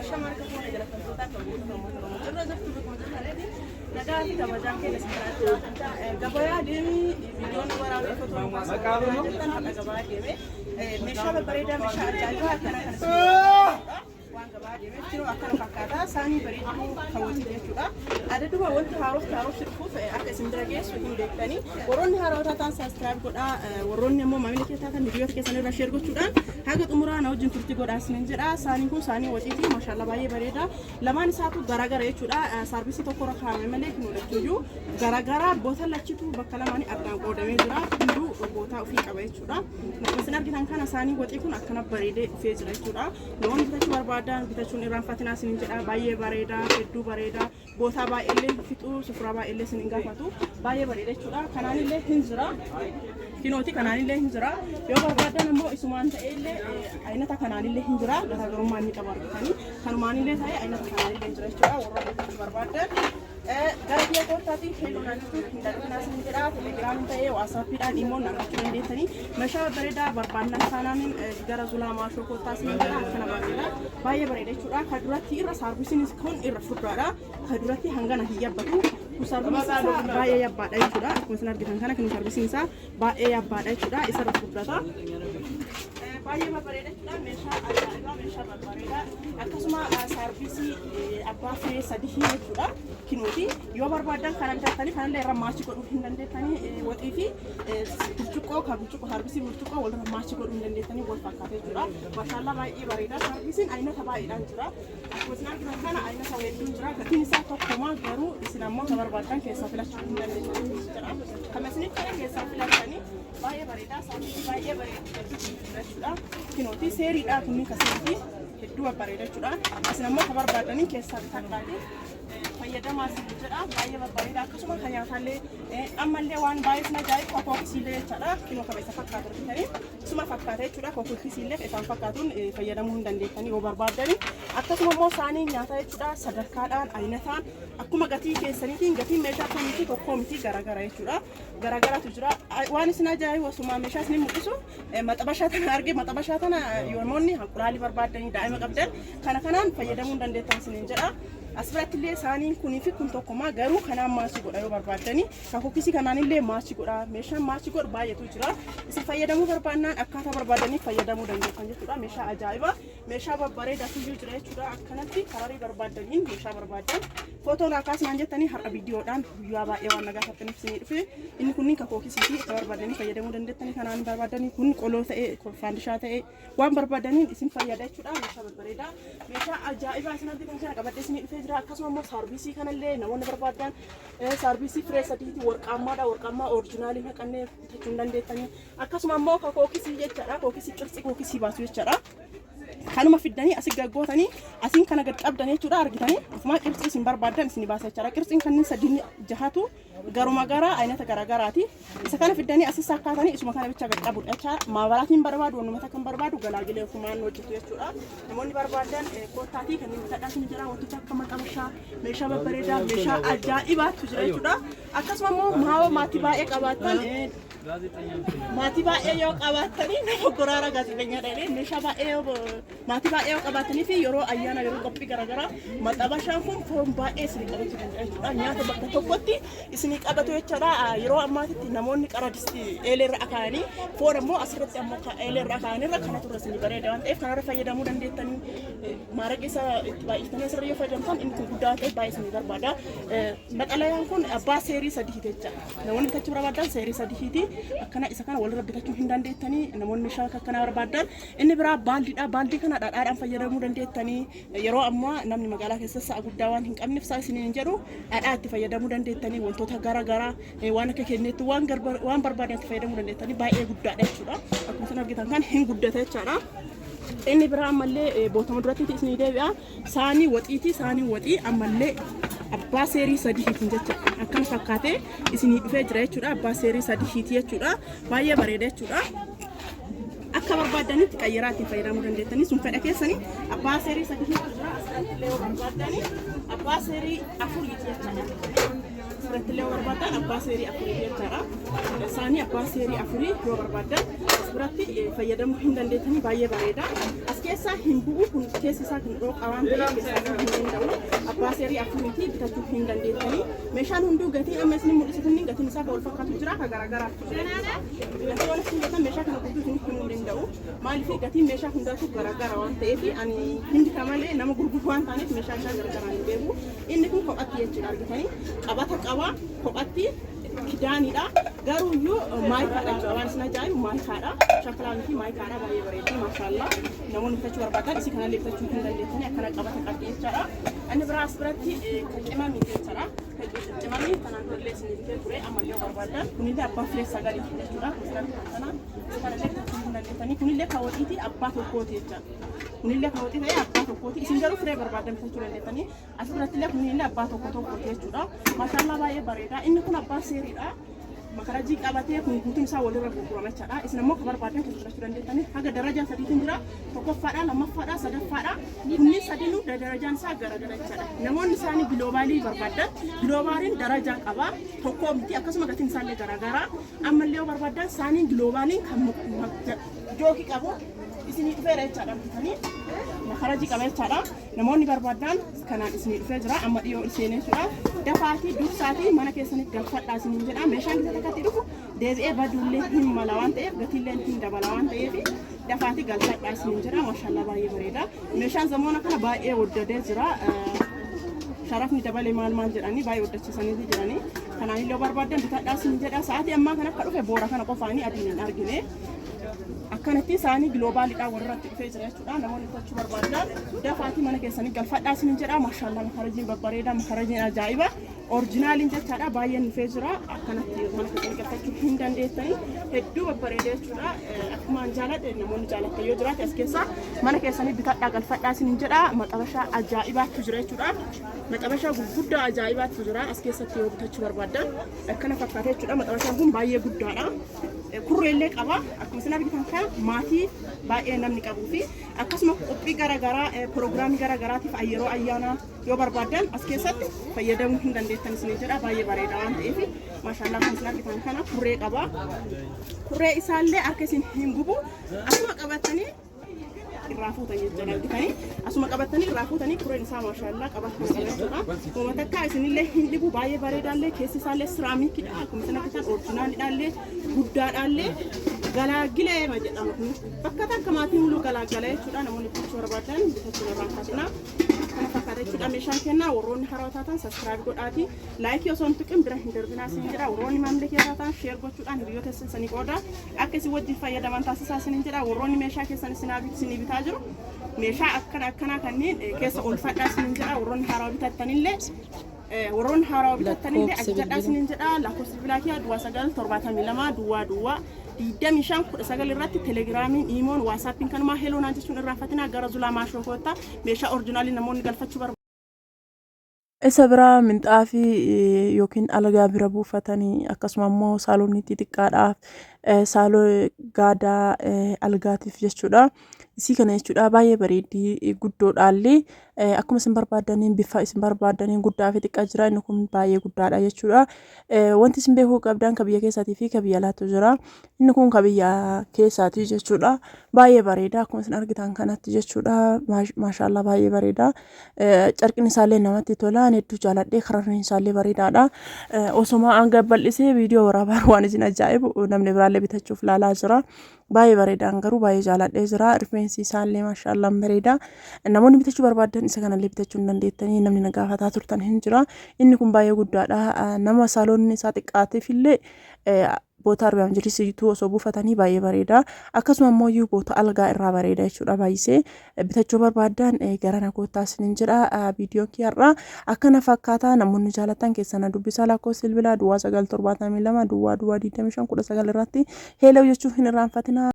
أشمر كفونا جل فنتوتا كموت جرّا زفت بكم جرّا نجاتي كبجان كده سكرات جبايا ديمي فيديو نورا ويفتوا مقاسم جدا على جبايا ديمي مشابه بريدة مشاعر جايبها كنا وان جبايا ديمي تلو أكلوا فكاتا ساني بريدة خواتي ديشودا ada dua waktu harus terus agak sendirian sudah dekani waronni harus tan subscribe goda waronni mo mamile kita kan video ke sana share gochudan hagat umra na wajin turti goda asninjira sani kun sani wajiti mashallah baye bareda laman saatu garagara yechuda service to kora khame male kinu lechuju garagara bota lachitu bakalamani adan qodame jira hindu bota ufi qabe yechuda masnar gitan kana sani wati kun akana barede fez lechuda lon bitachu barbada bitachun iran fatina asninjira baye bareda eddu bareda bota ba elle fitu sufra ba elle siningafatu baye barede chuda kanani le hinzira kinoti kanani le hinzira yo barbada namo isumanta elle aynata kanani le hinzira garagaru mani tabarkani kanumani le tay aynata kanani le hinzira chuda warra barbada garbiya kootati helonantu hindalna sinjira telegram tae whatsapp dan imo nagachu ndetani masha bareda barbanna sanamin gara zulama shokota sinjira kana bareda baye barede chuda kadurati irra sarbisin kon irra fudrada kadurati hangana hiyabatu kusarbisa baye yabada chuda kusinar gitan kana kan sarbisin sa baye yabada chuda isra fudrada baye barede chuda mesha bareda akasuma sarbisi abba fe sadihi chuda kinoti yo barbadan kana bitani kana le ramachi ko hindande tani wati fi burtuko ka burtuko harbisi burtuko wal ramachi ko hindande tani wal fakate jura mashallah baye bareda sarbisin ayna tabai dan jura wasna kana ayna tabai jura katini sa to koma garu islammo barbadan ke safila hindande jura kama sini kana ke safila tani baye bareda sarbisin baye bareda jura kinoti seri da kunni kasati hedduwa bareda jura islammo barbadani ke safila fayyadama sirjira baye barbaada akkasuma kan yaatalle ammalle waan baay'isna jaay kokoksile jechuudha kino kabeessa fakkaatu bitanii suma fakkaatee jechuudha kokoksile isaan fakkaatuun fayyadamuu hin dandeessanii yoo barbaadani akkasuma immoo saanii nyaata jechuudha sadarkaadhaan ayinataan akkuma gatii keessaniitiin gatii meeshaa kamiitii tokko miti garagara jechuudha garagaraatu jira waan isin jaay wasuma meeshaa isin mul'isu maxabashaa tana arge maxabashaa tana yoomonni hanqulaali barbaadanii daa'ima qabdan kana kanaan fayyadamuu hin dandeessan isin jedha asirratti saaniin kunii fi kun tokkoma garuu kanaan maasii godha yoo barbaadani kakokisi kanaan illee maasii godha meeshaan maasii godhu baay'eetu jira isin fayyadamuu barbaadnaan akkaataa barbaadanii fayyadamuu dandeessan jechuudha meeshaa ajaa'iba meeshaa babbareedaa tuyyuu jira jechuudha akkanatti kararii barbaadaniin meeshaa barbaadan footoon akkasumaan jettanii har'a viidiyoodhaan guyyaa baay'ee waan nagaa fakkaniif isinii dhufe inni kunniin kakokisii fi itti barbaadanii fayyadamuu dandeessanii kanaan barbaadanii kun qoloo ta'e faandishaa ta'e waan barbaadaniin isin fayyada jechuudha meeshaa babbareedaa meeshaa ajaa'ibaa isin argitan kana qabadhee isinii dhufe jira akkasuma immoo saarbiisii kanallee namoonni barbaadan saarbiisii firee sadiiti warqaammaadha warqaammaa orijinaalii naqannee bitachuu hin dandeessanii akkasuma immoo kookisii jechaadha kookisii qirxii kookisii baasu jechaadha kanuma fiddanii asii gaggootanii asiin kana gad qabdan jechuudha argitanii ufuma qirxii isin barbaadan isin baasa jechaadha qirxiin kanneen sadii jahatu garuma gara aynata garagaraati isa kana fiddanii asii sakkaatanii isuma kana bicha gad qabudha jechaadha maabaraatiin barbaadu wanumata kan barbaadu galaagilee ufumaan hojjetu jechuudha namoonni barbaadan koottaatii kanneen bitadhaatiin jira wantoota akka maxabashaa meeshaa babbareedaa meeshaa ajaa'ibaatu jira jechuudha akkasuma immoo maatii baay'ee qabaatan maatii baay'ee yoo qabaatanii nama goraara gaazexeessaadha meeshaa baay'ee maatii baay'ee yoo qabaatanii fi yeroo ayyaana yeroo qophii garaagaraa maxabashaan kun foon baay'ee isinii qabachuu danda'a jechuudha nyaata bakka tokkotti isinii qabatu jechuudha yeroo ammaatitti namoonni qaradisti eeleerra akaa'anii foon ammoo asirratti ammoo eeleerra akaa'anirra kanatu irra isinii bareeda waan ta'eef kanarra fayyadamuu dandeettanii maaraqi isa itti baay'iftanii asirra yoo fayyadamtan inni kun guddaa ta'e baay'ee isinii barbaada maxalayaan kun abbaa seerii sadiiti jecha namoonni bitachuu barbaadan seerii sadiiti akkana isa kana walirra bitachuu hin dandeettanii namoonni meeshaa akkana barbaadan inni biraa baaldiidha baaldii kana dhadhaadhaan fayyadamuu dandeettanii yeroo ammaa namni magaalaa keessa sa'a guddaa waan hin qabneef sa'a isiniin jedhu dhadhaa itti fayyadamuu dandeettanii wantoota garaagaraa waan akka kenneetti waan barbaadan itti fayyadamuu dandeettanii baay'ee guddaadha jechuudha akkuma isin argitan kan hin guddata jechaadha inni biraa ammallee bootama duratti isinii deebi'a saanii waxii ammallee abbaa seerii sadiitiin jecha akkana fakkaatee isinii dhufee jira jechuudha abbaa seerii sadiitii jechuudha baay'ee bareeda jechuudha akka barbaadanitti qayyaraatti fayyadamuu dandeettanii sun fedha keessanii abbaa seerii sadiitii jira asirratti yoo barbaadani abbaa seerii afuriiti jechaadha asirratti yoo barbaadan abbaa seerii afurii jechaadha saanii abbaa seerii afurii yoo barbaadan biratti fayyadamuu hin dandeettanii baay'ee bareeda. As keessaa hin bu'u kun keessi isaa kan dhooqa waan ta'eef keessaa hin danda'u. Abbaa seerii afuriitii bitachuu hin dandeettanii. Meeshaan hunduu gatii amma isin mul'isu kunniin gatiin isaa kan wal fakkaatu jira kan garaagaraatu jira. Gatii wal fuudhatan meeshaa kana gudduu isin himuu danda'u. Maaliif gatiin meeshaa hundaatu garaagara waan ta'eef ani hindi kamalee nama gurguru waan taaneef meeshaa isaa garaagaraan hin beeku. Inni kun kophatti jechuudha argitanii qabata qaba kophatti kidaanidha garuuyyuu maayikaadha jechuudha waan isin ajaa'ibu maayikaadha shaklaa miti maayikaadha baay'ee bareeddi maashaallah namoonni bitachuu barbaadan isii kanallee bitachuu hin dandeettanii akkana qabata qabdi jechaadha. Inni biraas biratti qimamii jechaadha. Qimamii kanaan durallee isin bitee ture ammallee barbaadan kunillee abbaa filee sagalii jechuudha. Kanallee bitachuu hin dandeettanii kunillee kaawwatiitii abbaa tokkooti jechaadha. Kunillee kaawwatii ta'ee abbaa tokkooti isin garuu firee barbaadan bitachuu dandeettanii asirrattillee kunillee abbaa tokkooti jechuudha. Maashaallah baay'ee bareeda. Inni kun abbaa seeriidha. Makarajii qabatee kun guutuun isaa walirra gurgurama jechaadha. Isin ammoo kan barbaadan bitachuu dandeettanii haga darajaa sadiitiin jira. Tokkoffaadha, lammaffaadha, sadaffaadha. Kunniin sadinuu darajaan isaa garagara jechaadha. Namoonni isaanii giloobaalii barbaadan giloobaaliin darajaa qaba. Tokkoo miti akkasuma gatiin isaallee garagara. Ammallee yoo barbaadan isaanii giloobaaliin kan jookii qabu. Isinii dhufeera jechaadha bitanii makarajii qaba jechaadha. Namoonni barbaadan kanaan isinii dhufee jira amma dhiyoo isheenee jechuudha. Dafaatii dursaatii mana keessanitti galfadhaa isiniin jedha. Meeshaan gita takkatti dhufu deebi'ee baduullee hin mala waan ta'eef gatiillee hin dabala waan ta'eef dafaatii galfadhaa isiniin jedha. Maashaallah baay'ee bareeda. Meeshaan zamoona kana baay'ee waddadee jira. Sharafni dabalee maal jedhanii baay'ee waddachiisanii jiranii. Kanaan illee barbaadan bitadhaa isiniin jedha. Sa'aatii ammaa kana akka dhufe boora kana qofaanii adiin hin argine. Akkanatti isaanii giloobaalidhaan walirratti dhufee jira jechuudha. Namoonni bitachuu barbaadan dafaatii mana keessanii galfadhaa isiniin jedha. Maashaallah makarajiin babbareeda makarajiin ajaa'iba. Orjinaaliin jechaadha baay'een dhufee jira. Akkanatti mana keessanii galfachuu hin dandeettanii hedduu babbareeda jechuudha. Akkuma jaaladhe namoonni jaalatan yoo jiraate as keessaa mana keessanii bitadhaa galfadhaa isiniin jedha. Maxabashaa ajaa'ibaatu jira jechuudha. Maxabashaa gurguddaa ajaa'ibaatu jira as keessatti yoo bitachuu barbaadan akkana fakkaata jechuudha. Maxabashaan kun baay'ee guddaadha. Kurreellee qaba akkuma isin argitan kan maatii baay'ee namni qabuu fi akkasuma qophii garaagaraa piroograamii garaagaraatiif yeroo ayyaanaa yoo barbaadan as keessatti fayyadamuu hin dandeettan isin jedha. Baay'ee bareeda waan ta'eef maashaallah kan isin argitan kana kurree qaba. Kurree isaallee harka isin hin gubu asuma qabatanii irraa fuutan jechuudha argitanii asuma qabatanii irraa fuutanii kurreen isaa maashaallah qabatan jechuudha. Kuma takka isinillee hin dhibu baay'ee bareedaallee keessi isaallee siraamiikidha akkuma isin argitan orjinaaliidhaallee guddaadhaallee galaagilee jedhama kun bakka takka maatii muluu galaagala jechuudha. Namoonni bitachuu barbaadan bitachuu irraa kaatina kana fakkaata jechuudha. Meeshaan kennaa warroonni haroo taatan saskiraayib godhaati laayikii osoo hin tuqin bira hin darbinaa isin jedha. Warroonni maamila keessaa taatan sheer gochuudhaan hiriyoota keessanii qooda akka isin wajjin fayyadaman taasisaa isin jedha. Warroonni meeshaa keessan isinii bitaa jiru meeshaa akkanaa kanneen keessa olfadhaa isin jedha. Warroonni haroo bitattanillee warroonni haroo bitattanillee ajjadhaa isin jedha. Lakkoofsi bilaakiyaa duwwaa 972 duwwaa 25 irratti telegiraamiin iimoon waasaappiin kanumaa heeloonaan jechuun irraanfatinaa gara zulaa maashookoota meeshaa orjinaalii namoonni galfachuu barbaadan. Isa biraa minxaafii yookiin alagaa bira buufatanii akkasuma immoo saaloonii xixiqqaadhaaf saaloo gaadaa algaatiif jechuudha. Isii kana jechuudha baay'ee bareeddii guddoodhaallee akkuma isin barbaadaniin bifa isin barbaadaniin guddaa fi xiqqaa jira. Inni kun baay'ee guddaadha jechuudha. Wanti isin beekuu qabdan ka biyya keessaatii fi ka biyya alaatu jira. Inni kun ka biyya keessaati jechuudha. Baay'ee bareeda akkuma isin argitan kanatti jechuudha. Maashaallah baay'ee bareeda. Carqin isaallee namatti tola. Hedduu jaaladhee kararri isaallee bareedaadha. Osuma hanga bal'isee viidiyoo waraabaa waan isin ajaa'ibu namni biraallee bitachuuf laalaa jira. Baay'ee bareedaan garuu baay'ee jaaladhee jira. Rifeensi isaallee maashaallah bareeda. Namoonni bitachuu barbaadan isa kanallee bitachuu hin dandeettanii namni na gaafataa turtan hin jira. Inni kun baay'ee guddaadha. Nama saaloonni isaa xiqqaateef illee boota arbaan jirisiituu osoo buufatanii baay'ee bareeda. Akkasuma immoo boota algaa irraa bareeda jechuudha. Baay'isee bitachuu barbaadan gara na kootaa isiniin jedha. Viidiyoon kiyarraa akkana fakkaata. Namoonni jaalatan keessana dubbisaa lakkoofsa bilbilaa duwwaa 972 duwwaa 25 19 irratti heeloo jechuun hin irraanfatina.